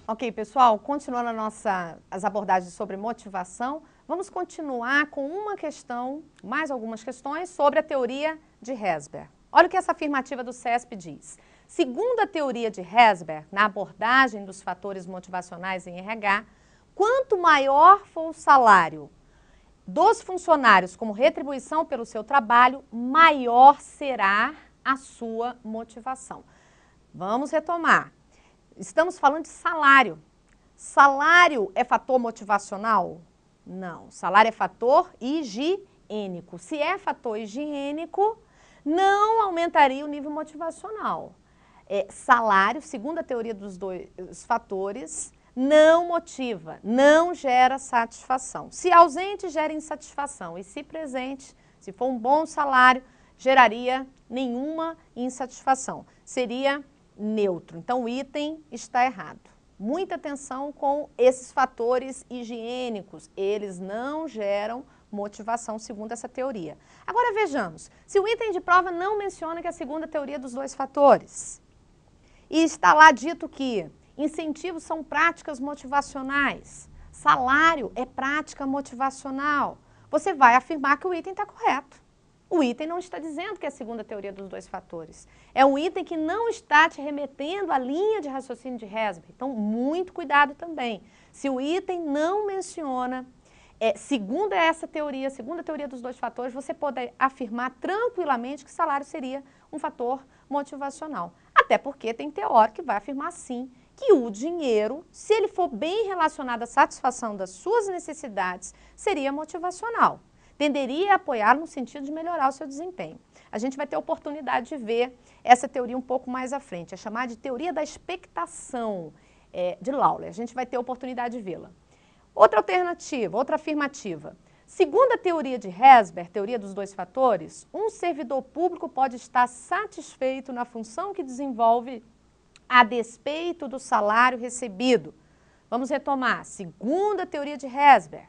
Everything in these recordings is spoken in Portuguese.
Ok, pessoal, continuando as abordagens sobre motivação, vamos continuar com uma questão, mais algumas questões, sobre a teoria de Herzberg. Olha o que essa afirmativa do CESP diz. Segundo a teoria de Herzberg, na abordagem dos fatores motivacionais em RH, quanto maior for o salário dos funcionários como retribuição pelo seu trabalho, maior será a sua motivação. Vamos retomar. Estamos falando de salário. Salário é fator motivacional? Não. Salário é fator higiênico. Se é fator higiênico, não aumentaria o nível motivacional. Salário, segundo a teoria dos dois fatores, não motiva, não gera satisfação. Se ausente, gera insatisfação. E se presente, se for um bom salário, geraria nenhuma insatisfação. Seria neutro. Então, o item está errado. Muita atenção com esses fatores higiênicos. Eles não geram motivação, segundo essa teoria. Agora, vejamos. Se o item de prova não menciona que é a segunda teoria dos dois fatores, e está lá dito que incentivos são práticas motivacionais, salário é prática motivacional, você vai afirmar que o item está correto. O item não está dizendo que é a segunda teoria dos dois fatores. É um item que não está te remetendo à linha de raciocínio de Herzberg. Então, muito cuidado também. Se o item não menciona, segundo essa teoria, segundo a teoria dos dois fatores, você pode afirmar tranquilamente que salário seria um fator motivacional. Até porque tem teórico que vai afirmar sim que o dinheiro, se ele for bem relacionado à satisfação das suas necessidades, seria motivacional. Tenderia a apoiar no sentido de melhorar o seu desempenho. A gente vai ter a oportunidade de ver essa teoria um pouco mais à frente, é chamada de teoria da expectação de Lawler. A gente vai ter a oportunidade de vê-la. Outra alternativa, outra afirmativa. Segundo a teoria de Herzberg, teoria dos dois fatores, um servidor público pode estar satisfeito na função que desenvolve a despeito do salário recebido. Vamos retomar. Segundo a teoria de Herzberg,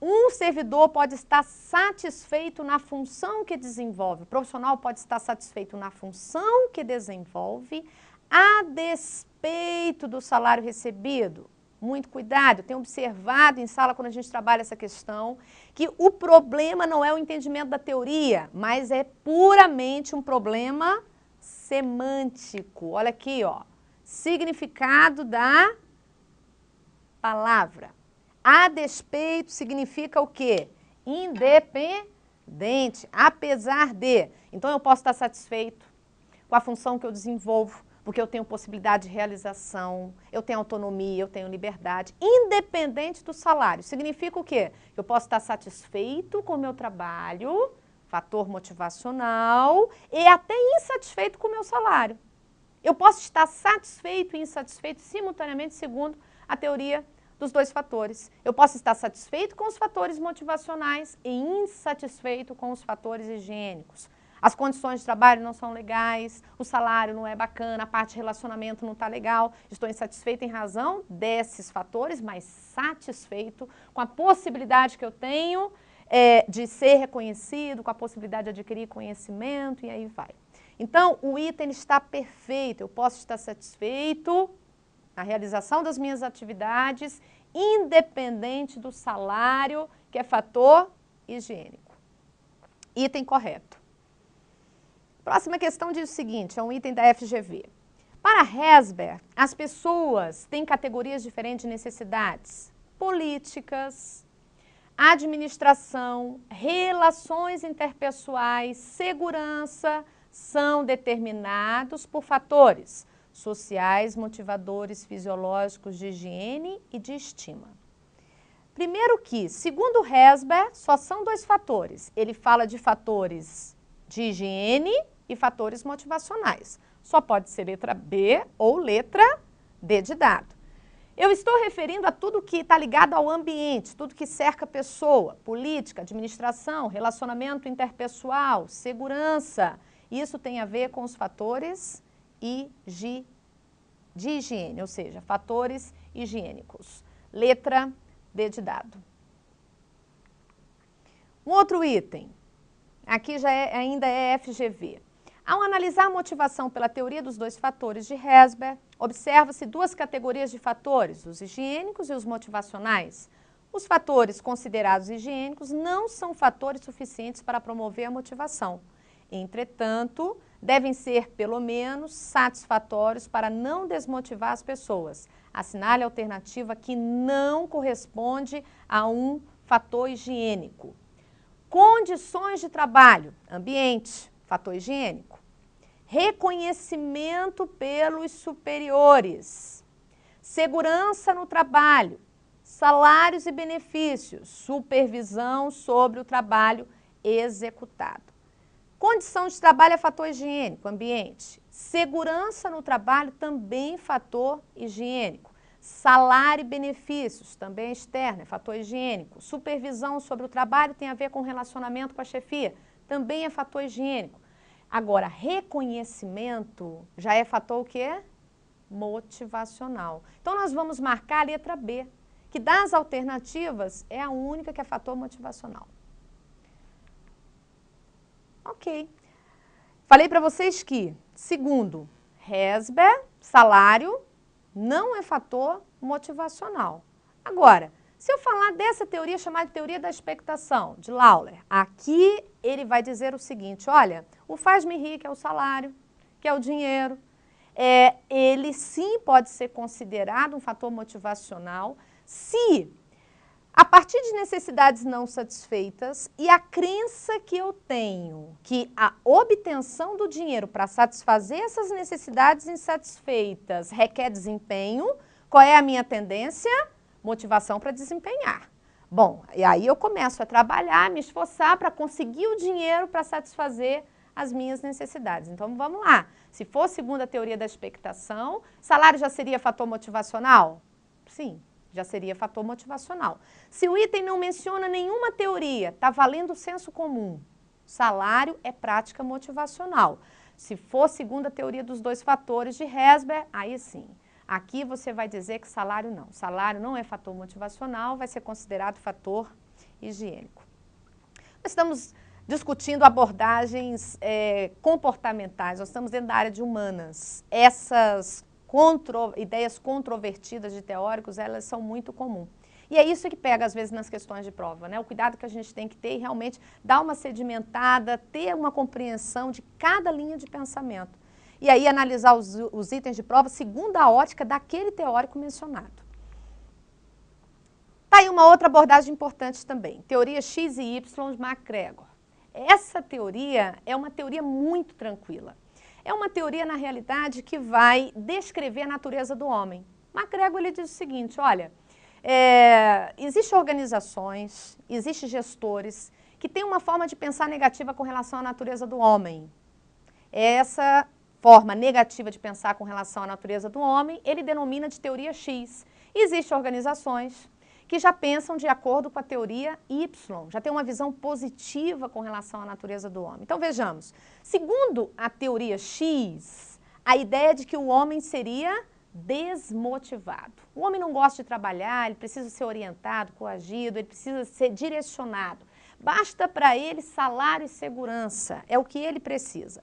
um servidor pode estar satisfeito na função que desenvolve, o profissional pode estar satisfeito na função que desenvolve a despeito do salário recebido. Muito cuidado, eu tenho observado em sala quando a gente trabalha essa questão, que o problema não é o entendimento da teoria, mas é puramente um problema semântico. Olha aqui, ó, significado da palavra. A despeito significa o quê? Independente, apesar de. Então, eu posso estar satisfeito com a função que eu desenvolvo, porque eu tenho possibilidade de realização, eu tenho autonomia, eu tenho liberdade, independente do salário. Significa o quê? Eu posso estar satisfeito com o meu trabalho, fator motivacional, e até insatisfeito com o meu salário. Eu posso estar satisfeito e insatisfeito simultaneamente, segundo a teoria dos dois fatores. Eu posso estar satisfeito com os fatores motivacionais e insatisfeito com os fatores higiênicos. As condições de trabalho não são legais, o salário não é bacana, a parte de relacionamento não está legal. Estou insatisfeito em razão desses fatores, mas satisfeito com a possibilidade que eu tenho de ser reconhecido, com a possibilidade de adquirir conhecimento e aí vai. Então, o item está perfeito, eu posso estar satisfeito na realização das minhas atividades, independente do salário, que é fator higiênico. Item correto. Próxima questão diz o seguinte, é um item da FGV. Para Herzberg, as pessoas têm categorias diferentes de necessidades políticas, administração, relações interpessoais, segurança, são determinados por fatores sociais, motivadores, fisiológicos, de higiene e de estima. Primeiro que, segundo Herzberg, só são dois fatores. Ele fala de fatores de higiene e fatores motivacionais. Só pode ser letra B ou letra D de dado. Eu estou referindo a tudo que está ligado ao ambiente, tudo que cerca a pessoa, política, administração, relacionamento interpessoal, segurança. Isso tem a ver com os fatores de higiene, ou seja, fatores higiênicos. Letra D de dado. Um outro item, aqui já ainda é FGV. Ao analisar a motivação pela teoria dos dois fatores de Herzberg, observa-se duas categorias de fatores, os higiênicos e os motivacionais. Os fatores considerados higiênicos não são fatores suficientes para promover a motivação. Entretanto, devem ser, pelo menos, satisfatórios para não desmotivar as pessoas. Assinale a alternativa que não corresponde a um fator higiênico. Condições de trabalho, ambiente, fator higiênico. Reconhecimento pelos superiores. Segurança no trabalho. Salários e benefícios. Supervisão sobre o trabalho executado. Condição de trabalho é fator higiênico, ambiente. Segurança no trabalho também fator higiênico. Salário e benefícios, também externo, é fator higiênico. Supervisão sobre o trabalho tem a ver com relacionamento com a chefia, também é fator higiênico. Agora, reconhecimento já é fator o quê? Motivacional. Então, nós vamos marcar a letra B, que das alternativas é a única que é fator motivacional. Ok. Falei para vocês que, segundo Herzberg, salário não é fator motivacional. Agora, se eu falar dessa teoria chamada teoria da expectação, de Lawler, aqui ele vai dizer o seguinte, olha, o faz-me rir, que é o salário, que é o dinheiro, ele sim pode ser considerado um fator motivacional se, a partir de necessidades não satisfeitas e a crença que eu tenho que a obtenção do dinheiro para satisfazer essas necessidades insatisfeitas requer desempenho, qual é a minha tendência? Motivação para desempenhar. Bom, e aí eu começo a trabalhar, me esforçar para conseguir o dinheiro para satisfazer as minhas necessidades. Então, vamos lá. Se for segundo a teoria da expectação, salário já seria fator motivacional? Sim, já seria fator motivacional. Se o item não menciona nenhuma teoria, está valendo o senso comum. Salário é prática motivacional. Se for segundo a teoria dos dois fatores de Herzberg, aí sim. Aqui você vai dizer que salário não. Salário não é fator motivacional, vai ser considerado fator higiênico. Nós estamos discutindo abordagens comportamentais, nós estamos dentro da área de humanas. Essas ideias controvertidas de teóricos, elas são muito comuns. E é isso que pega, às vezes, nas questões de prova, né? O cuidado que a gente tem que ter e realmente dar uma sedimentada, ter uma compreensão de cada linha de pensamento. E aí analisar os itens de prova segundo a ótica daquele teórico mencionado. Tá aí uma outra abordagem importante também, teoria X e Y de MacGregor. Essa teoria é uma teoria muito tranquila. É uma teoria, na realidade, que vai descrever a natureza do homem. MacGregor ele diz o seguinte, olha, existem organizações, existem gestores que têm uma forma de pensar negativa com relação à natureza do homem. Essa forma negativa de pensar com relação à natureza do homem, ele denomina de teoria X. Existem organizações que já pensam de acordo com a teoria Y, já tem uma visão positiva com relação à natureza do homem. Então vejamos, segundo a teoria X, a ideia de que o homem seria desmotivado. O homem não gosta de trabalhar, ele precisa ser orientado, coagido, ele precisa ser direcionado. Basta para ele salário e segurança, é o que ele precisa.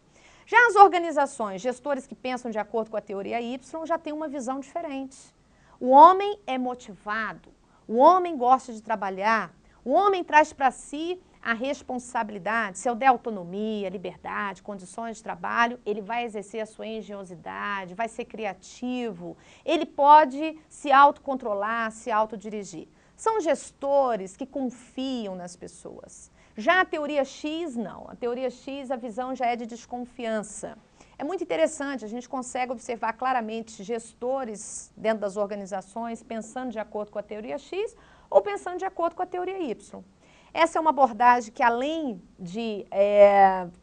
Já as organizações, gestores que pensam de acordo com a teoria Y, já têm uma visão diferente. O homem é motivado, o homem gosta de trabalhar, o homem traz para si a responsabilidade. Se eu der autonomia, liberdade, condições de trabalho, ele vai exercer a sua engenhosidade, vai ser criativo, ele pode se autocontrolar, se autodirigir. São gestores que confiam nas pessoas. Já a teoria X, não. A teoria X, a visão já é de desconfiança. É muito interessante, a gente consegue observar claramente gestores dentro das organizações pensando de acordo com a teoria X ou pensando de acordo com a teoria Y. Essa é uma abordagem que, além de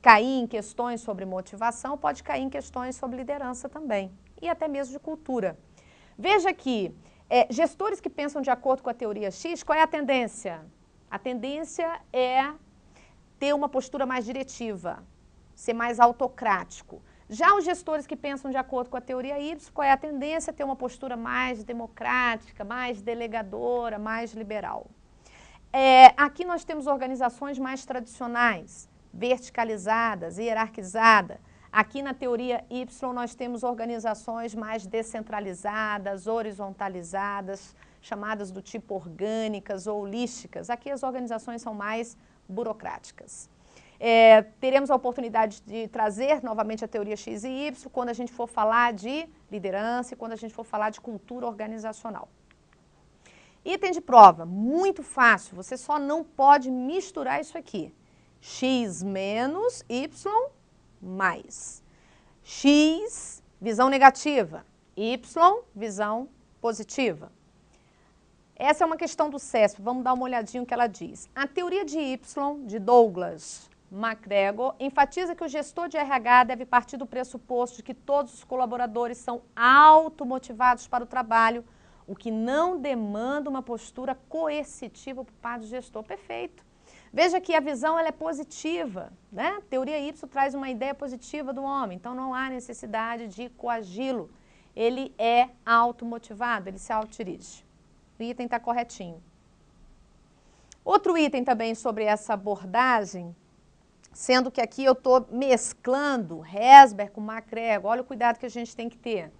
cair em questões sobre motivação, pode cair em questões sobre liderança também, e até mesmo de cultura. Veja que gestores que pensam de acordo com a teoria X, qual é a tendência? A tendência é ter uma postura mais diretiva, ser mais autocrático. Já os gestores que pensam de acordo com a teoria Y, qual é a tendência? Ter uma postura mais democrática, mais delegadora, mais liberal. Aqui nós temos organizações mais tradicionais, verticalizadas, hierarquizadas. Aqui na teoria Y nós temos organizações mais descentralizadas, horizontalizadas, chamadas do tipo orgânicas ou holísticas. Aqui as organizações são mais burocráticas. Teremos a oportunidade de trazer novamente a teoria X e Y quando a gente for falar de liderança e quando a gente for falar de cultura organizacional. Item de prova, muito fácil, você só não pode misturar isso aqui. X menos Y mais. X, visão negativa. Y, visão positiva. Essa é uma questão do CESP, vamos dar uma olhadinha no que ela diz. A teoria de Y, de Douglas MacGregor, enfatiza que o gestor de RH deve partir do pressuposto de que todos os colaboradores são automotivados para o trabalho, o que não demanda uma postura coercitiva por parte do gestor. Perfeito. Veja que a visão ela é positiva, né? A teoria Y traz uma ideia positiva do homem, então não há necessidade de coagi-lo. Ele é automotivado, ele se autodirige. O item está corretinho. Outro item também sobre essa abordagem, sendo que aqui eu estou mesclando Herzberg com MacGregor, olha o cuidado que a gente tem que ter.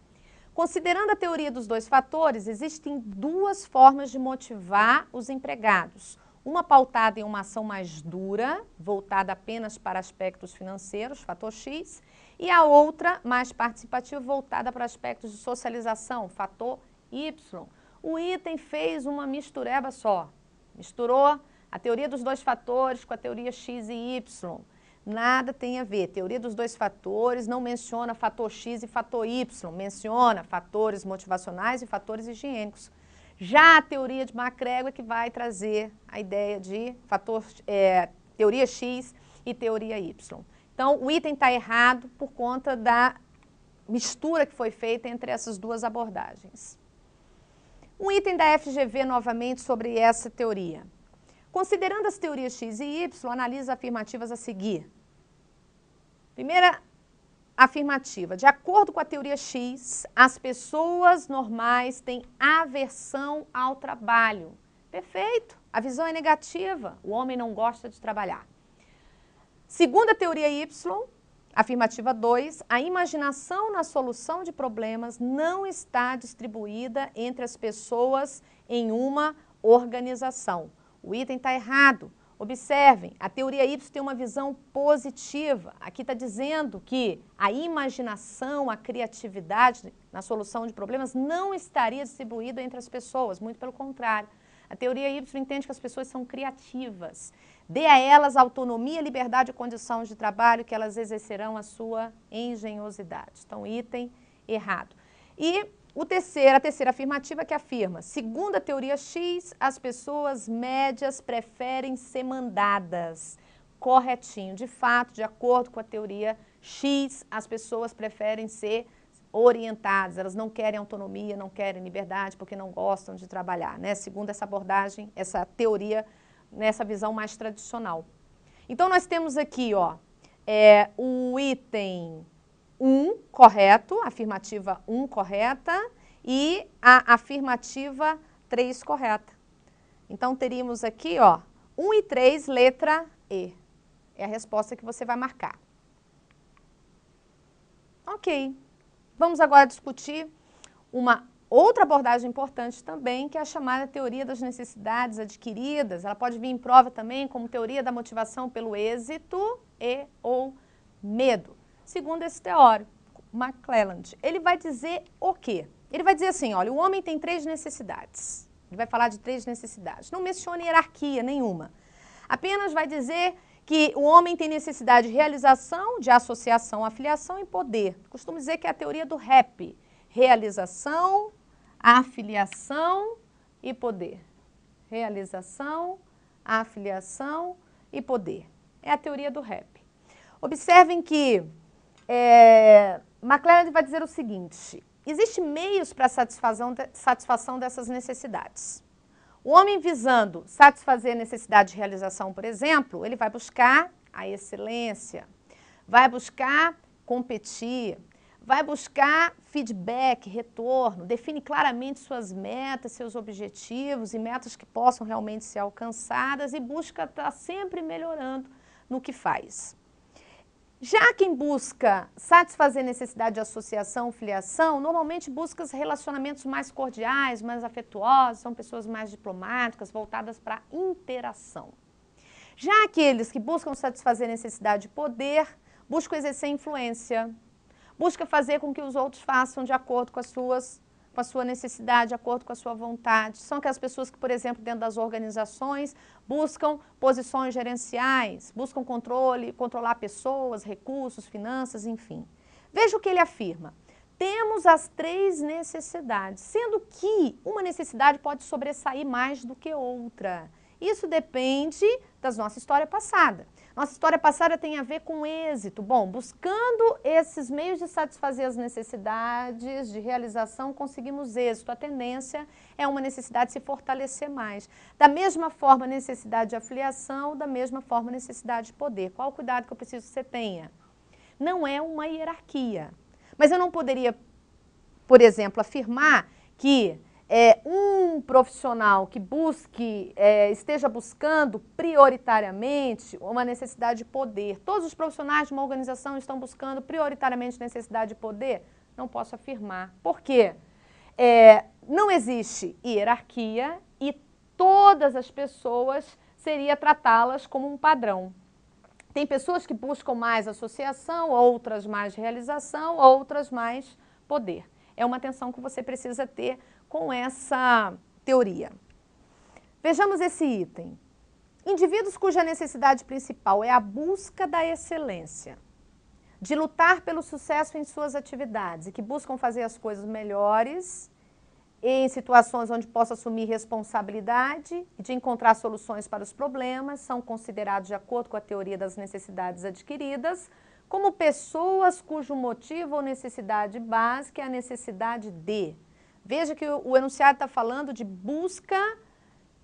Considerando a teoria dos dois fatores, existem duas formas de motivar os empregados. Uma pautada em uma ação mais dura, voltada apenas para aspectos financeiros, fator X, e a outra mais participativa, voltada para aspectos de socialização, fator Y. O item fez uma mistureba só, misturou a teoria dos dois fatores com a teoria X e Y. Nada tem a ver. Teoria dos dois fatores não menciona fator X e fator Y, menciona fatores motivacionais e fatores higiênicos. Já a teoria de MacGregor é que vai trazer a ideia de teoria X e teoria Y. Então, o item está errado por conta da mistura que foi feita entre essas duas abordagens. Um item da FGV, novamente, sobre essa teoria. Considerando as teorias X e Y, analisa afirmativas a seguir. Primeira afirmativa. De acordo com a teoria X, as pessoas normais têm aversão ao trabalho. Perfeito. A visão é negativa. O homem não gosta de trabalhar. Segundo a teoria Y, afirmativa 2, a imaginação na solução de problemas não está distribuída entre as pessoas em uma organização. O item está errado. Observem, a teoria Y tem uma visão positiva. Aqui está dizendo que a imaginação, a criatividade na solução de problemas não estaria distribuída entre as pessoas, muito pelo contrário. A teoria Y entende que as pessoas são criativas. Dê a elas autonomia, liberdade e condições de trabalho que elas exercerão a sua engenhosidade. Então, item errado. E a terceira afirmativa que afirma, segundo a teoria X, as pessoas médias preferem ser mandadas. Corretinho. De fato, de acordo com a teoria X, as pessoas preferem ser orientadas, elas não querem autonomia, não querem liberdade, porque não gostam de trabalhar, né? Segundo essa abordagem, essa teoria, nessa visão mais tradicional. Então, nós temos aqui, ó, o item 1 correto, afirmativa 1 correta e a afirmativa 3 correta. Então, teríamos aqui, ó, 1 e 3, letra E. É a resposta que você vai marcar. Ok. Vamos agora discutir uma outra abordagem importante também, que é a chamada teoria das necessidades adquiridas. Ela pode vir em prova também como teoria da motivação pelo êxito e ou medo. Segundo esse teórico, McClelland, ele vai dizer o quê? Ele vai dizer assim, olha, o homem tem 3 necessidades. Ele vai falar de 3 necessidades. Não menciona hierarquia nenhuma. Apenas vai dizer que o homem tem necessidade de realização, de associação, afiliação e poder. Costumo dizer que é a teoria do RAP. Realização, afiliação e poder. Realização, afiliação e poder. É a teoria do RAP. Observem que McClelland vai dizer o seguinte, existem meios para a satisfação dessas necessidades. O homem visando satisfazer a necessidade de realização, por exemplo, ele vai buscar a excelência, vai buscar competir, vai buscar feedback, retorno, define claramente suas metas, seus objetivos e metas que possam realmente ser alcançadas e busca estar sempre melhorando no que faz. Já quem busca satisfazer necessidade de associação, filiação, normalmente busca relacionamentos mais cordiais, mais afetuosos, são pessoas mais diplomáticas, voltadas para a interação. Já aqueles que buscam satisfazer necessidade de poder, buscam exercer influência, buscam fazer com que os outros façam de acordo com a sua necessidade, de acordo com a sua vontade. São aquelas pessoas que, por exemplo, dentro das organizações, buscam posições gerenciais, buscam controlar pessoas, recursos, finanças, enfim. Veja o que ele afirma. Temos as 3 necessidades, sendo que uma necessidade pode sobressair mais do que outra. Isso depende da nossa história passada. Nossa história passada tem a ver com êxito. Bom, buscando esses meios de satisfazer as necessidades de realização, conseguimos êxito. A tendência é uma necessidade de se fortalecer mais. Da mesma forma, necessidade de afiliação, da mesma forma, necessidade de poder. Qual o cuidado que eu preciso que você tenha? Não é uma hierarquia. Mas eu não poderia, por exemplo, afirmar que um profissional que esteja buscando prioritariamente uma necessidade de poder. Todos os profissionais de uma organização estão buscando prioritariamente necessidade de poder? Não posso afirmar. Por quê? Não existe hierarquia e todas as pessoas seria tratá-las como um padrão. Tem pessoas que buscam mais associação, outras mais realização, outras mais poder. É uma atenção que você precisa ter com essa teoria. Vejamos esse item. Indivíduos cuja necessidade principal é a busca da excelência, de lutar pelo sucesso em suas atividades e que buscam fazer as coisas melhores em situações onde possa assumir responsabilidade e de encontrar soluções para os problemas, são considerados, de acordo com a teoria das necessidades adquiridas, como pessoas cujo motivo ou necessidade básica é a necessidade de. Veja que o enunciado está falando de busca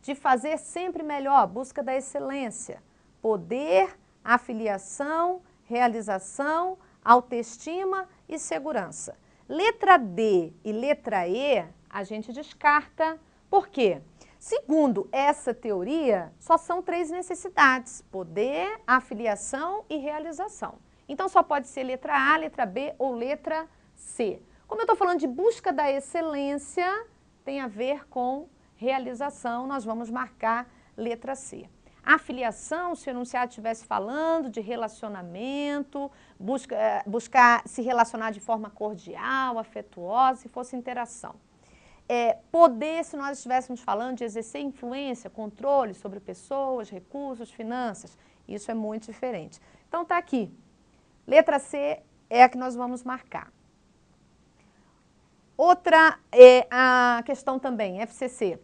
de fazer sempre melhor, busca da excelência, poder, afiliação, realização, autoestima e segurança. Letra D e letra E a gente descarta. Por quê? Segundo essa teoria, só são 3 necessidades: poder, afiliação e realização. Então só pode ser letra A, letra B ou letra C. Como eu estou falando de busca da excelência, tem a ver com realização, nós vamos marcar letra C. Afiliação, se o enunciado estivesse falando de relacionamento, buscar se relacionar de forma cordial, afetuosa, se fosse interação. Poder, se nós estivéssemos falando de exercer influência, controle sobre pessoas, recursos, finanças, isso é muito diferente. Então está aqui, letra C é a que nós vamos marcar. Outra é a questão também, FCC.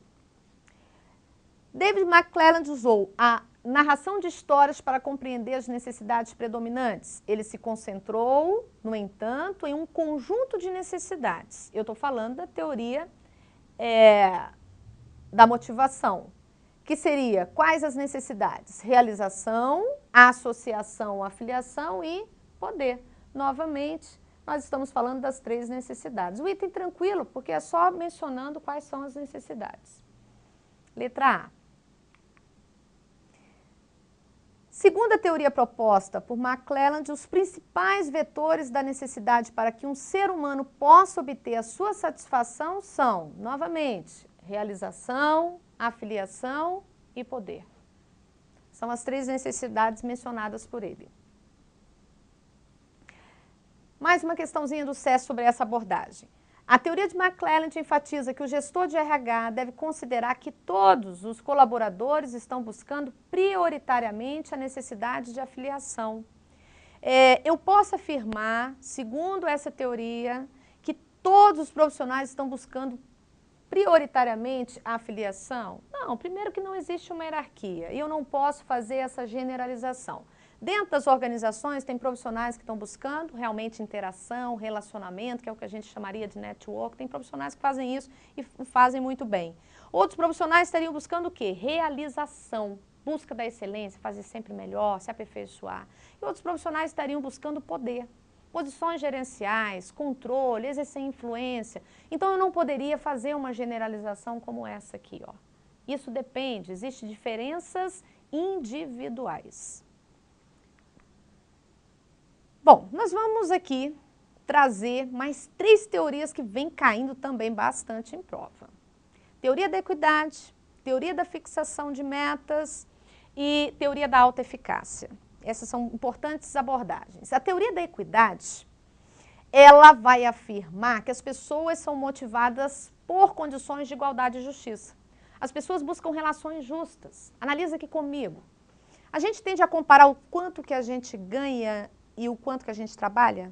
David McClelland usou a narração de histórias para compreender as necessidades predominantes. Ele se concentrou, no entanto, em um conjunto de necessidades. Eu estou falando da teoria da motivação, que seria quais as necessidades? Realização, associação, afiliação e poder. Novamente, nós estamos falando das 3 necessidades. O item tranquilo, porque é só mencionando quais são as necessidades. Letra A. Segundo a teoria proposta por McClelland, os principais vetores da necessidade para que um ser humano possa obter a sua satisfação são, novamente, realização, afiliação e poder. São as 3 necessidades mencionadas por ele. Mais uma questãozinha do SES sobre essa abordagem. A teoria de McClelland enfatiza que o gestor de RH deve considerar que todos os colaboradores estão buscando prioritariamente a necessidade de afiliação. Eu posso afirmar, segundo essa teoria, que todos os profissionais estão buscando prioritariamente a afiliação? Não, primeiro que não existe uma hierarquia e eu não posso fazer essa generalização. Dentro das organizações tem profissionais que estão buscando realmente interação, relacionamento, que é o que a gente chamaria de network. Tem profissionais que fazem isso e fazem muito bem. Outros profissionais estariam buscando o quê? Realização, busca da excelência, fazer sempre melhor, se aperfeiçoar. E outros profissionais estariam buscando poder, posições gerenciais, controle, exercer influência. Então eu não poderia fazer uma generalização como essa aqui, ó. Isso depende, existem diferenças individuais. Bom, nós vamos aqui trazer mais 3 teorias que vêm caindo também bastante em prova. Teoria da equidade, teoria da fixação de metas e teoria da alta eficácia. Essas são importantes abordagens. A teoria da equidade, ela vai afirmar que as pessoas são motivadas por condições de igualdade e justiça. As pessoas buscam relações justas. Analisa aqui comigo. A gente tende a comparar o quanto que a gente ganha e o quanto que a gente trabalha?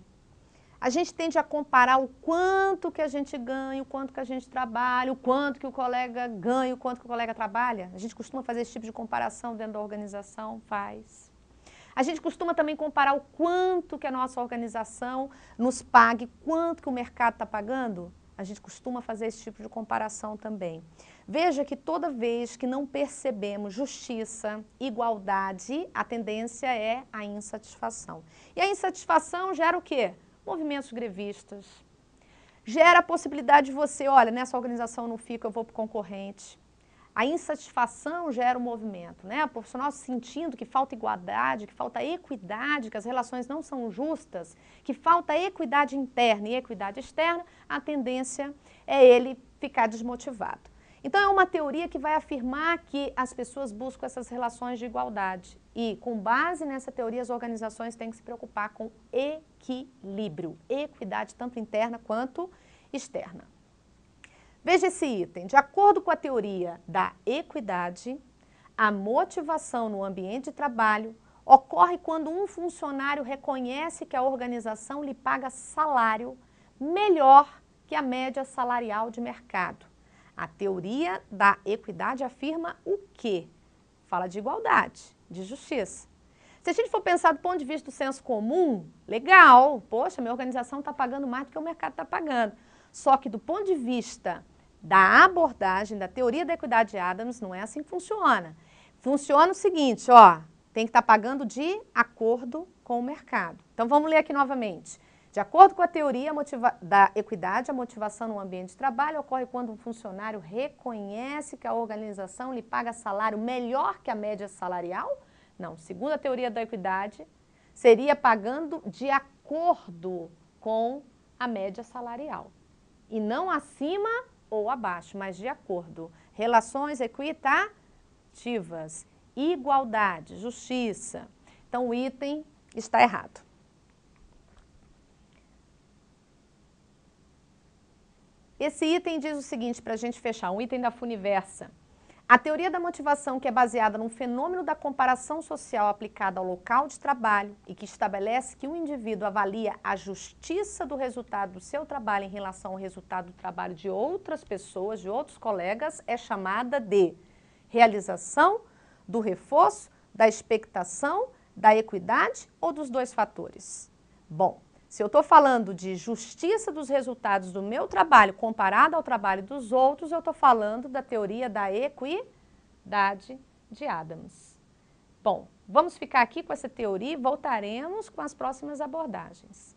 A gente tende a comparar o quanto que a gente ganha, o quanto que a gente trabalha, o quanto que o colega ganha, o quanto que o colega trabalha? A gente costuma fazer esse tipo de comparação dentro da organização? Faz. A gente costuma também comparar o quanto que a nossa organização nos pague, quanto que o mercado está pagando? A gente costuma fazer esse tipo de comparação também. Veja que toda vez que não percebemos justiça, igualdade, a tendência é a insatisfação. E a insatisfação gera o quê? Movimentos grevistas. Gera a possibilidade de você, olha, nessa organização eu não fico, eu vou para o concorrente. A insatisfação gera o movimento, né? O profissional sentindo que falta igualdade, que falta equidade, que as relações não são justas, que falta equidade interna e equidade externa, a tendência é ele ficar desmotivado. Então é uma teoria que vai afirmar que as pessoas buscam essas relações de igualdade e, com base nessa teoria, as organizações têm que se preocupar com equilíbrio, equidade tanto interna quanto externa. Veja esse item. De acordo com a teoria da equidade, a motivação no ambiente de trabalho ocorre quando um funcionário reconhece que a organização lhe paga salário melhor que a média salarial de mercado. A teoria da equidade afirma o quê? Fala de igualdade, de justiça. Se a gente for pensar do ponto de vista do senso comum, legal, poxa, minha organização está pagando mais do que o mercado está pagando. Só que do ponto de vista da abordagem, da teoria da equidade de Adams, não é assim que funciona. Funciona o seguinte, ó, tem que estar pagando de acordo com o mercado. Então vamos ler aqui novamente. De acordo com a teoria da equidade, a motivação no ambiente de trabalho ocorre quando um funcionário reconhece que a organização lhe paga salário melhor que a média salarial. Não, segundo a teoria da equidade, seria pagando de acordo com a média salarial. E não acima ou abaixo, mas de acordo. Relações equitativas, igualdade, justiça. Então o item está errado. Esse item diz o seguinte, para a gente fechar, um item da Funiversa. A teoria da motivação, que é baseada num fenômeno da comparação social aplicada ao local de trabalho e que estabelece que o indivíduo avalia a justiça do resultado do seu trabalho em relação ao resultado do trabalho de outras pessoas, de outros colegas, é chamada de realização do reforço, da expectação, da equidade ou dos dois fatores? Bom, se eu estou falando de justiça dos resultados do meu trabalho comparado ao trabalho dos outros, eu estou falando da teoria da equidade de Adams. Bom, vamos ficar aqui com essa teoria e voltaremos com as próximas abordagens.